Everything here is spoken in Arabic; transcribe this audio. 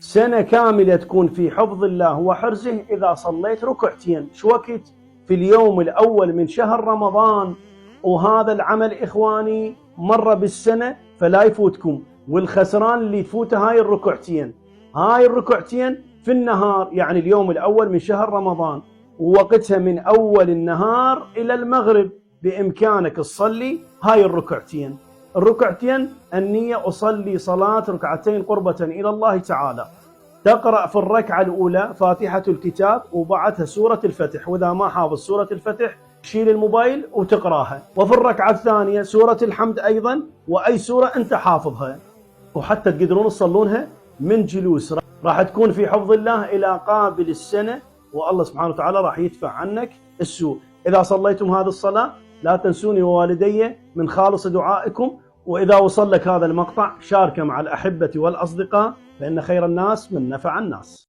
سنة كاملة تكون في حفظ الله وحرزه إذا صليت ركعتين. شو وقت؟ في اليوم الأول من شهر رمضان. وهذا العمل إخواني مرة بالسنة فلا يفوتكم، والخسران اللي تفوته هاي الركعتين. هاي الركعتين في النهار، يعني اليوم الأول من شهر رمضان، ووقتها من أول النهار إلى المغرب. بإمكانك تصلي هاي الركعتين. الركعتين النية أصلي صلاة ركعتين قربة إلى الله تعالى. تقرأ في الركعة الأولى فاتحة الكتاب وبعدها سورة الفتح، وإذا ما حافظ سورة الفتح شيل الموبايل وتقراها. وفي الركعة الثانية سورة الحمد أيضا، وأي سورة أنت حافظها، وحتى تقدرون تصلونها من جلوس. راح تكون في حفظ الله إلى قابل السنة، والله سبحانه وتعالى راح يدفع عنك السوء. إذا صليتم هذه الصلاة لا تنسوني ووالدي من خالص دعائكم. وإذا وصل لك هذا المقطع شاركه مع الأحبة والأصدقاء، فإن خير الناس من نفع الناس.